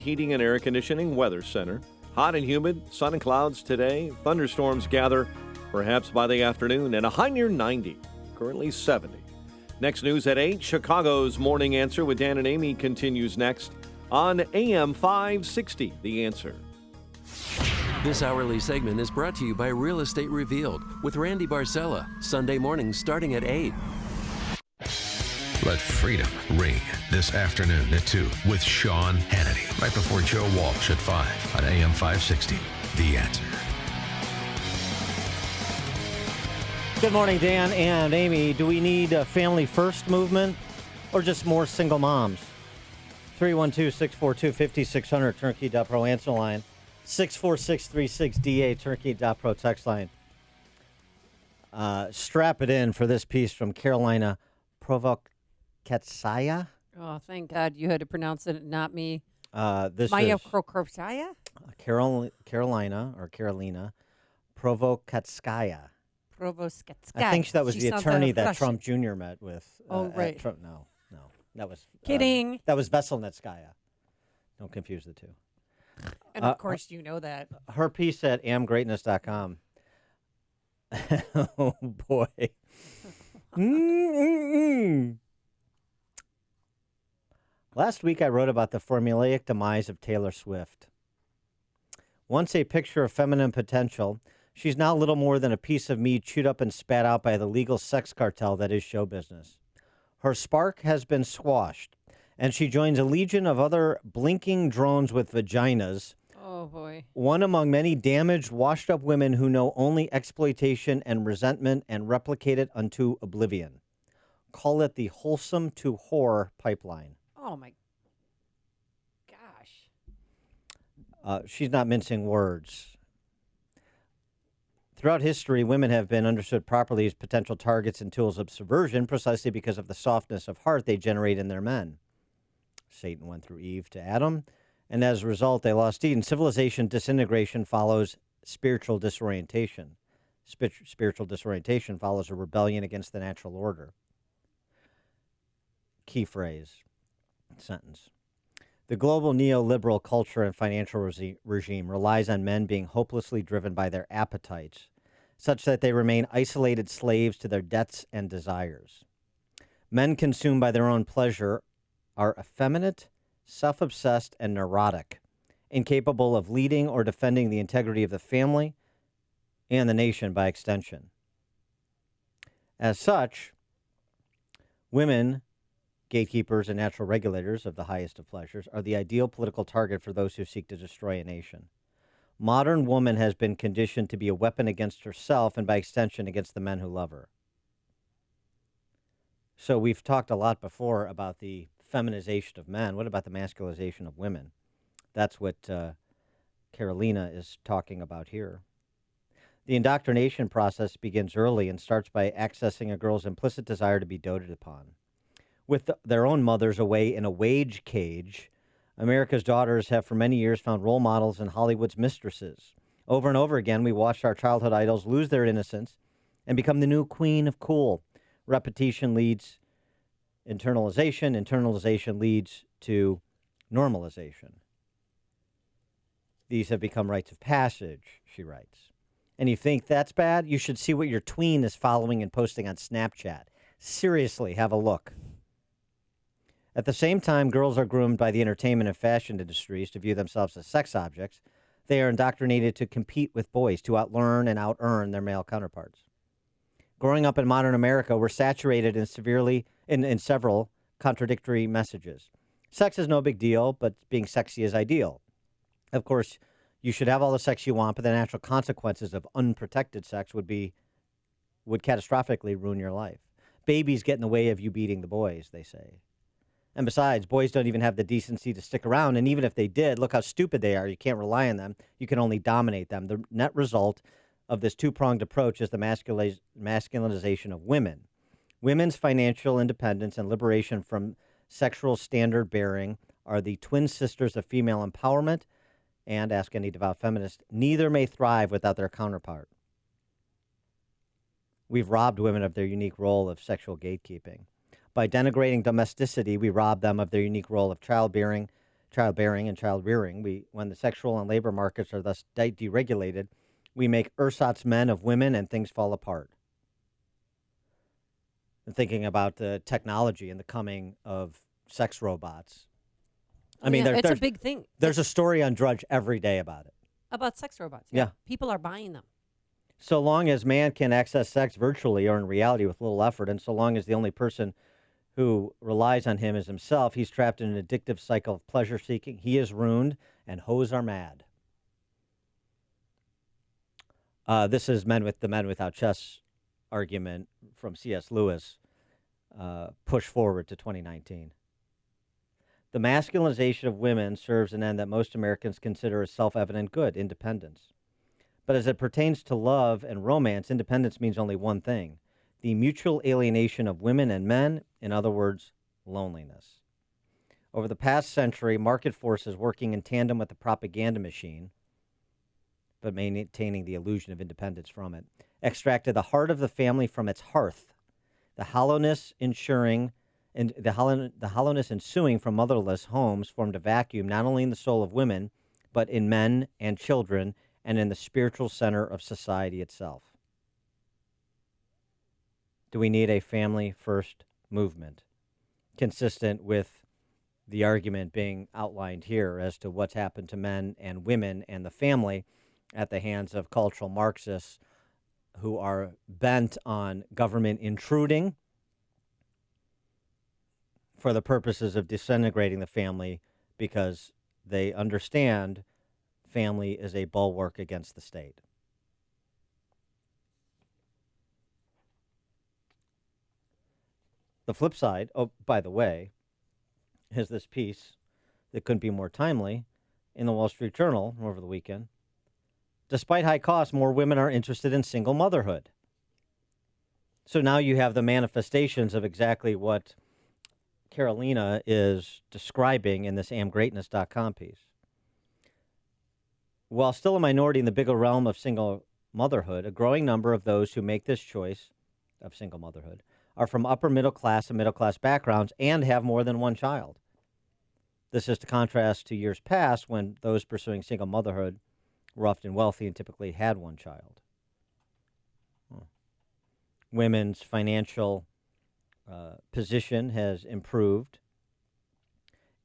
Heating and Air Conditioning Weather Center. Hot and humid, sun and clouds today. Thunderstorms gather perhaps by the afternoon, and a high near 90, currently 70. Next news at 8, Chicago's Morning Answer with Dan and Amy continues next on AM 560, The Answer. This hourly segment is brought to you by Real Estate Revealed with Randy Barcella, Sunday mornings starting at 8. Let freedom ring this afternoon at 2 with Sean Hannity, right before Joe Walsh at 5 on AM 560, The Answer. Good morning, Dan and Amy. Do we need a family first movement or just more single moms? 312-642-5600, Turnkey.pro answer line. 64636DA, Turnkey.pro text line. Strap it in for this piece from Carolina Provocatsaya. Oh, thank God you had to pronounce it, not me. This Maya is Prokopskaya? Carolina Provokatskaya. Provoskatskaya. I think that was the attorney that Russian. Trump Jr. met with. Oh, right. No. That was... Kidding. That was Veselnitskaya. Don't confuse the two. And of course you know that. Her piece at amgreatness.com. Oh, boy. Last week I wrote about the formulaic demise of Taylor Swift. Once a picture of feminine potential, she's now little more than a piece of meat chewed up and spat out by the legal sex cartel that is show business. Her spark has been squashed, and she joins a legion of other blinking drones with vaginas. Oh, boy. One among many damaged, washed-up women who know only exploitation and resentment and replicate it unto oblivion. Call it the wholesome to whore pipeline. Oh, my gosh. She's not mincing words. Throughout history, women have been understood properly as potential targets and tools of subversion precisely because of the softness of heart they generate in their men. Satan went through Eve to Adam, and as a result, they lost Eden. Civilization disintegration follows spiritual disorientation. Spiritual disorientation follows a rebellion against the natural order. Key phrase, sentence. The global neoliberal culture and financial regime relies on men being hopelessly driven by their appetites, such that they remain isolated slaves to their debts and desires. Men consumed by their own pleasure are effeminate, self-obsessed, and neurotic, incapable of leading or defending the integrity of the family and the nation by extension. As such, women, gatekeepers and natural regulators of the highest of pleasures, are the ideal political target for those who seek to destroy a nation. Modern woman has been conditioned to be a weapon against herself and by extension against the men who love her. So we've talked a lot before about the feminization of men. What about the masculization of women? That's what Carolina is talking about here. The indoctrination process begins early and starts by accessing a girl's implicit desire to be doted upon. With their own mothers away in a wage cage, America's daughters have for many years found role models in Hollywood's mistresses. Over and over again, we watched our childhood idols lose their innocence and become the new queen of cool. Repetition leads internalization. Internalization leads to normalization. These have become rites of passage, she writes. And you think that's bad? You should see what your tween is following and posting on Snapchat. Seriously, have a look. At the same time, girls are groomed by the entertainment and fashion industries to view themselves as sex objects. They are indoctrinated to compete with boys, to outlearn and out-earn their male counterparts. Growing up in modern America, we're saturated in several contradictory messages. Sex is no big deal, but being sexy is ideal. Of course, you should have all the sex you want, but the natural consequences of unprotected sex would catastrophically ruin your life. Babies get in the way of you beating the boys, they say. And besides, boys don't even have the decency to stick around. And even if they did, look how stupid they are. You can't rely on them. You can only dominate them. The net result of this two-pronged approach is the masculinization of women. Women's financial independence and liberation from sexual standard bearing are the twin sisters of female empowerment. And, ask any devout feminist, neither may thrive without their counterpart. We've robbed women of their unique role of sexual gatekeeping. By denigrating domesticity, we rob them of their unique role of childbearing, childbearing and child rearing. When the sexual and labor markets are thus deregulated, we make ersatz men of women and things fall apart. And thinking about the technology and the coming of sex robots. I mean, it's a big thing. There's a story on Drudge every day about it. About sex robots. Yeah. People are buying them. So long as man can access sex virtually or in reality with little effort, and so long as the only person who relies on him is himself, he's trapped in an addictive cycle of pleasure seeking. He is ruined, and hoes are mad. This is the Men Without Chest argument from C.S. Lewis, pushed forward to 2019. The masculinization of women serves an end that most Americans consider a self-evident good, independence. But as it pertains to love and romance, independence means only one thing: the mutual alienation of women and men, in other words, loneliness. Over the past century, market forces working in tandem with the propaganda machine, but maintaining the illusion of independence from it, extracted the heart of the family from its hearth, the hollowness ensuing from motherless homes formed a vacuum not only in the soul of women, but in men and children, and in the spiritual center of society itself. Do we need a family-first movement, consistent with the argument being outlined here as to what's happened to men and women and the family at the hands of cultural Marxists who are bent on government intruding for the purposes of disintegrating the family, because they understand family is a bulwark against the state. The flip side, oh, by the way, is this piece that couldn't be more timely in the Wall Street Journal over the weekend. Despite high costs, more women are interested in single motherhood. So now you have the manifestations of exactly what Carolina is describing in this amgreatness.com piece. While still a minority in the bigger realm of single motherhood, a growing number of those who make this choice of single motherhood are from upper middle class and middle class backgrounds and have more than one child. This is to contrast to years past when those pursuing single motherhood were often wealthy and typically had one child. Women's financial position has improved,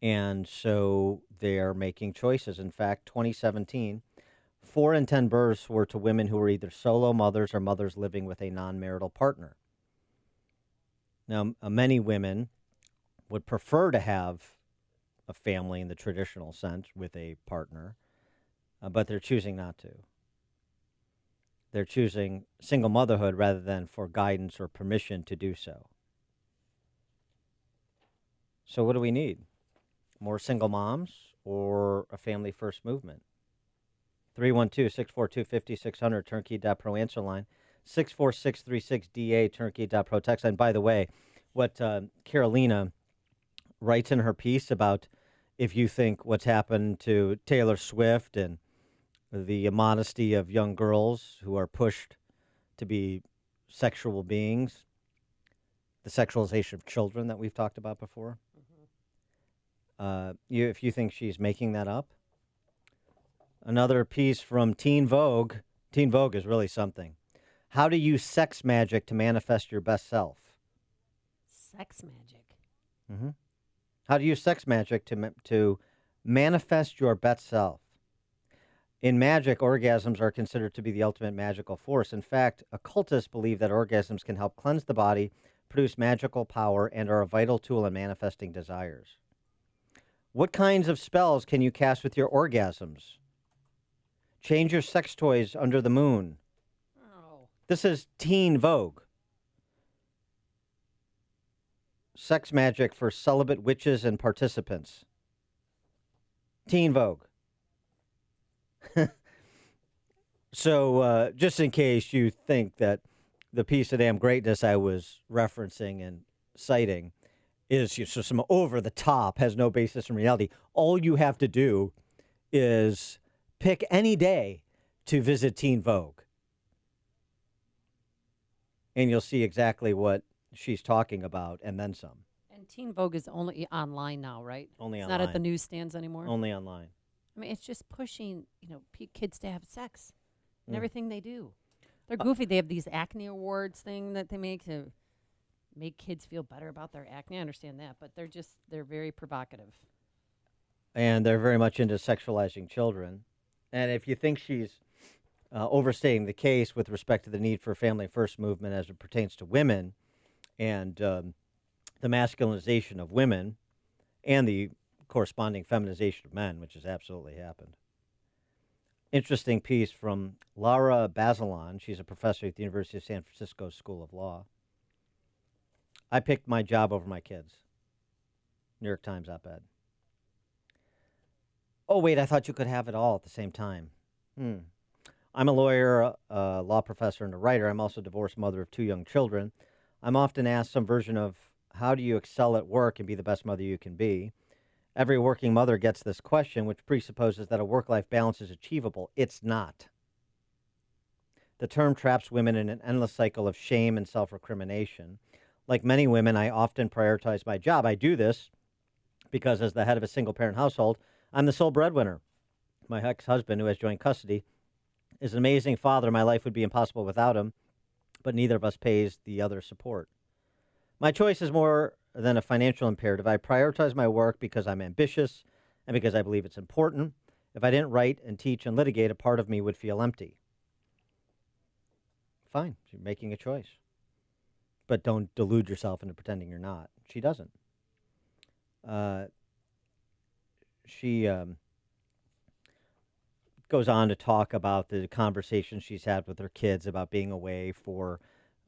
and so they're making choices. In fact, 2017, 4 in 10 births were to women who were either solo mothers or mothers living with a non-marital partner. Now, many women would prefer to have a family in the traditional sense with a partner, but they're choosing not to. They're choosing single motherhood rather than for guidance or permission to do so. So what do we need? More single moms or a family-first movement? 312-642-5600, turnkey.pro answer line. 64636DA, turnkey.pro text line. By the way, what Carolina writes in her piece about if you think what's happened to Taylor Swift and the immodesty of young girls who are pushed to be sexual beings, the sexualization of children that we've talked about before, if you think she's making that up. Another piece from Teen Vogue. Teen Vogue is really something. How to use sex magic to manifest your best self. Sex magic. Mm-hmm. How to use sex magic to manifest your best self. In magic, orgasms are considered to be the ultimate magical force. In fact, occultists believe that orgasms can help cleanse the body, produce magical power, and are a vital tool in manifesting desires. What kinds of spells can you cast with your orgasms? Change your sex toys under the moon. Oh. This is Teen Vogue. Sex magic for celibate witches and participants. Teen Vogue. So just in case you think that the piece of damn greatness I was referencing and citing is just some over the top, has no basis in reality, all you have to do is pick any day to visit Teen Vogue. And you'll see exactly what she's talking about and then some. And And Teen Vogue is only online now, right? Only It's online. not at the newsstands anymore. Only online. I mean, it's just pushing, kids to have sex and Mm. everything they do. They're goofy. They have these acne awards thing that they make to make kids feel better about their acne. I understand that, but they're very provocative. And they're very much into sexualizing children. And if you think she's overstating the case with respect to the need for a family first movement as it pertains to women and the masculinization of women and the corresponding feminization of men, which has absolutely happened. Interesting piece from Laura Bazelon. She's a professor at the University of San Francisco School of Law. I picked my job over my kids. New York Times op-ed. Oh, wait, I thought you could have it all at the same time. I'm a lawyer, a law professor, and a writer. I'm also a divorced mother of 2 young children. I'm often asked some version of, how do you excel at work and be the best mother you can be? Every working mother gets this question, which presupposes that a work-life balance is achievable. It's not. The term traps women in an endless cycle of shame and self-recrimination. Like many women, I often prioritize my job. I do this because as the head of a single-parent household, I'm the sole breadwinner. My ex-husband, who has joint custody, is an amazing father. My life would be impossible without him, but neither of us pays the other support. My choice is more than a financial imperative. I prioritize my work because I'm ambitious and because I believe it's important. If I didn't write and teach and litigate, a part of me would feel empty. Fine, you're making a choice. But don't delude yourself into pretending you're not. She doesn't. She goes on to talk about the conversations she's had with her kids about being away for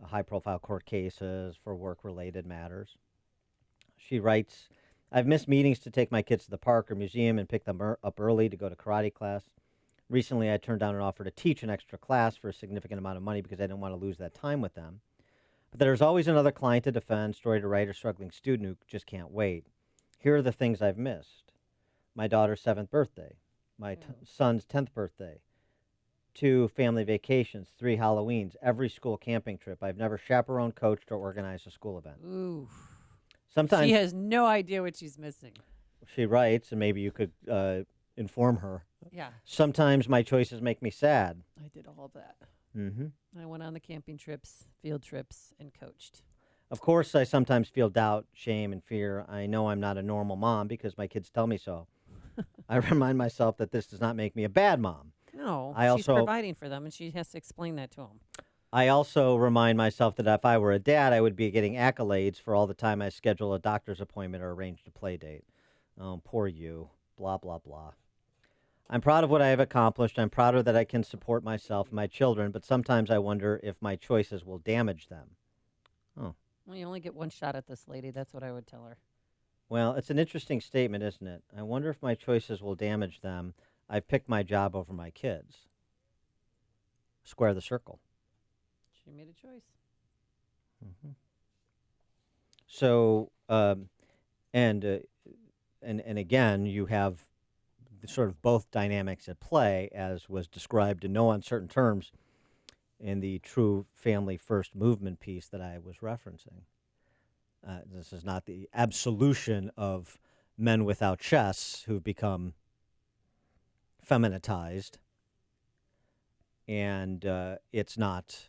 high-profile court cases, for work-related matters. She writes, I've missed meetings to take my kids to the park or museum and pick them up early to go to karate class. Recently, I turned down an offer to teach an extra class for a significant amount of money because I didn't want to lose that time with them. But there's always another client to defend, story to write, or struggling student who just can't wait. Here are the things I've missed. My daughter's 7th birthday, my son's 10th birthday, 2 family vacations, 3 Halloweens, every school camping trip. I've never chaperoned, coached, or organized a school event. Ooh. Sometimes She has no idea what she's missing. she writes, and maybe you could inform her. Yeah, Sometimes my choices make me sad. I did all of that. Mm-hmm. I went on the camping trips, field trips, and coached. Of course, I sometimes feel doubt, shame, and fear. I know I'm not a normal mom because my kids tell me so. I remind myself that this does not make me a bad mom. No, I she's also- providing for them, and she has to explain that to them. I also remind myself that if I were a dad, I would be getting accolades for all the time I schedule a doctor's appointment or arranged a play date. Oh, poor you. Blah, blah, blah. I'm proud of what I have accomplished. I'm prouder that I can support myself and my children, but sometimes I wonder if my choices will damage them. Oh, Well, you only get one shot at this lady. That's what I would tell her. well, it's an interesting statement, isn't it? I wonder if my choices will damage them. I've picked my job over my kids. Square the circle. She made a choice. So, and again, you have sort of both dynamics at play, as was described in no uncertain terms in the True Family First movement piece that I was referencing. This is not the absolution of men without chests who've become feminitized, and it's not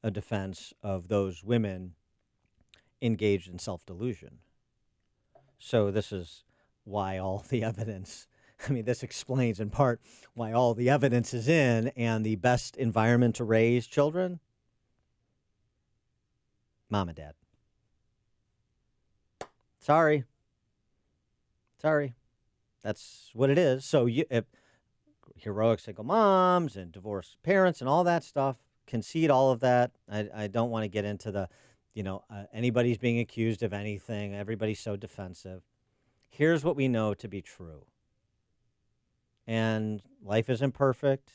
a defense of those women engaged in self-delusion. So this is why all the evidence, this explains in part why all the evidence is in, and the best environment to raise children, mom and dad. Sorry. That's what it is. So heroic single moms and divorced parents and all that stuff, concede all of that. I don't want to get into the, anybody's being accused of anything. Everybody's so defensive. Here's what we know to be true. And life isn't perfect.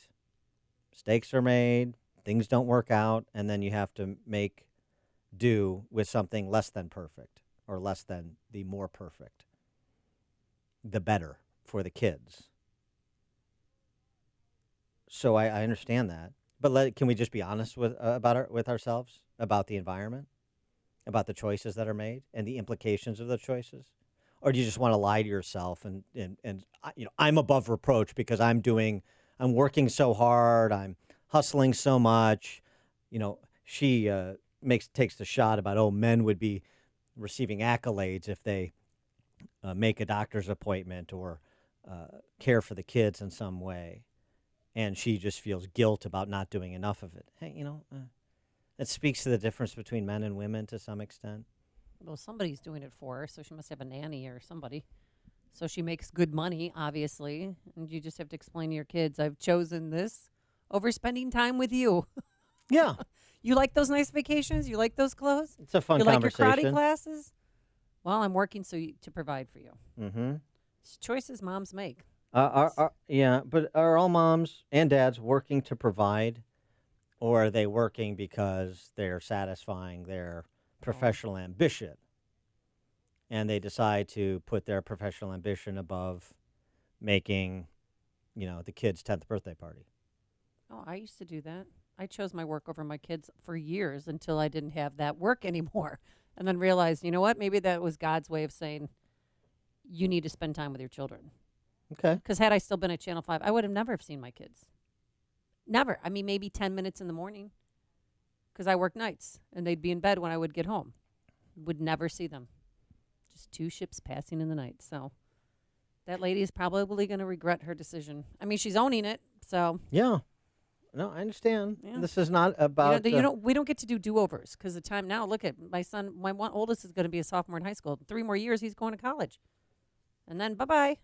Mistakes are made. Things don't work out. And then you have to make do with something less than perfect, or less than the more perfect. The better for the kids. So I understand that. But can we just be honest with ourselves about the environment? about the choices that are made and the implications of the choices? Or do you just want to lie to yourself and I'm above reproach because I'm working so hard, I'm hustling so much. She takes the shot about, men would be receiving accolades if they make a doctor's appointment or care for the kids in some way. And she just feels guilt about not doing enough of it. Hey, it speaks to the difference between men and women to some extent. Well, somebody's doing it for her, so she must have a nanny or somebody. So she makes good money, obviously, and you just have to explain to your kids, I've chosen this over spending time with you. Yeah. You like those nice vacations? You like those clothes? It's a fun you conversation. You like your karate classes? Well, I'm working to provide for you. Mm-hmm. It's choices moms make. But are all moms and dads working to provide, or are they working because they're satisfying their professional ambition, and they decide to put their professional ambition above making, the kid's 10th birthday party? Oh, I used to do that. I chose my work over my kids for years until I didn't have that work anymore, and then realized, you know what? Maybe that was God's way of saying, you need to spend time with your children. Okay. Because had I still been at Channel 5, I would have never have seen my kids. Never. I mean, maybe 10 minutes in the morning because I work nights, and they'd be in bed when I would get home. Would never see them. Just two ships passing in the night. So that lady is probably going to regret her decision. I mean, she's owning it, so. Yeah. No, I understand. Yeah. This is not about... we don't get to do do-overs because the time now, look at my son, my oldest is going to be a sophomore in high school. 3 more years, he's going to college. And then bye-bye.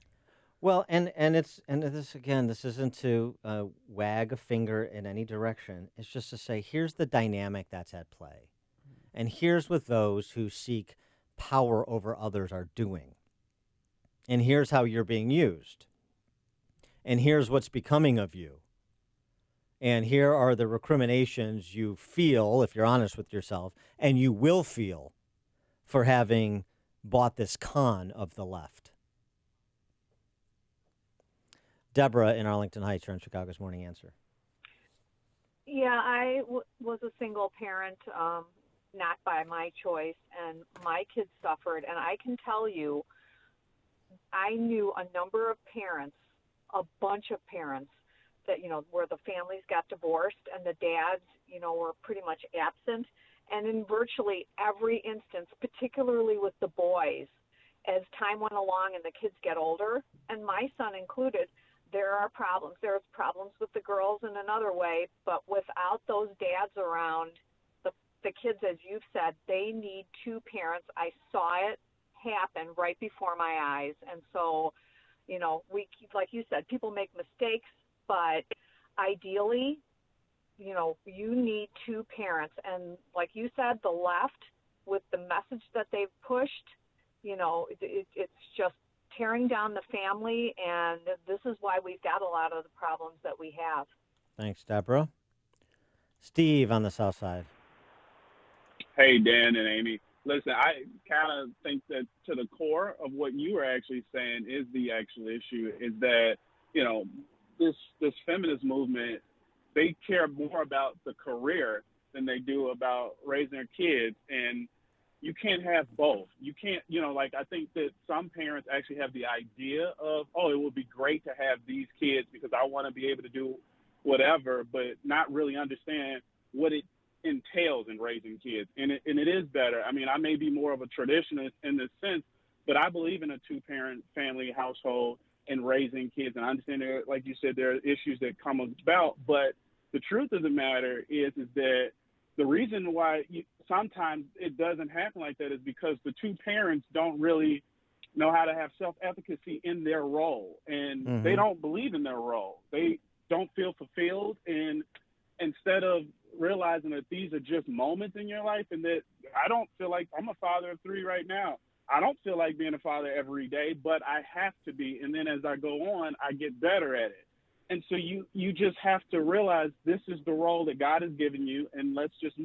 Well, and this isn't to wag a finger in any direction. It's just to say, here's the dynamic that's at play. And here's what those who seek power over others are doing. And here's how you're being used. And here's what's becoming of you. And here are the recriminations you feel, if you're honest with yourself, and you will feel for having bought this con of the left. Deborah in Arlington Heights, you're on Chicago's Morning Answer. Yeah, I was a single parent, not by my choice, and my kids suffered. And I can tell you, I knew a number of parents, a bunch of parents, that, where the families got divorced and the dads, were pretty much absent. And in virtually every instance, particularly with the boys, as time went along and the kids get older, and my son included, there are problems. There's problems with the girls in another way, but without those dads around, the kids, as you've said, they need two parents. I saw it happen right before my eyes. And so, we, like you said, people make mistakes, but ideally, you need two parents. And like you said, the left, with the message that they've pushed, it's just tearing down the family, and this is why we've got a lot of the problems that we have. Thanks, Deborah. Steve on the South Side. Hey, Dan and Amy. Listen, I kind of think that to the core of what you were actually saying is the actual issue, is that, this feminist movement, they care more about the career than they do about raising their kids. And you can't have both. You can't, I think that some parents actually have the idea of, it would be great to have these kids because I want to be able to do whatever, but not really understand what it entails in raising kids. And it is better. I mean, I may be more of a traditionalist in this sense, but I believe in a two-parent family household and raising kids. And I understand there, like you said, there are issues that come about, but the truth of the matter is that the reason why sometimes it doesn't happen like that is because the two parents don't really know how to have self-efficacy in their role, and they don't believe in their role. They don't feel fulfilled, and instead of realizing that these are just moments in your life, and that I don't feel like I'm a father of 3 right now. I don't feel like being a father every day, but I have to be. And then as I go on, I get better at it. And so you just have to realize this is the role that God has given you, and let's just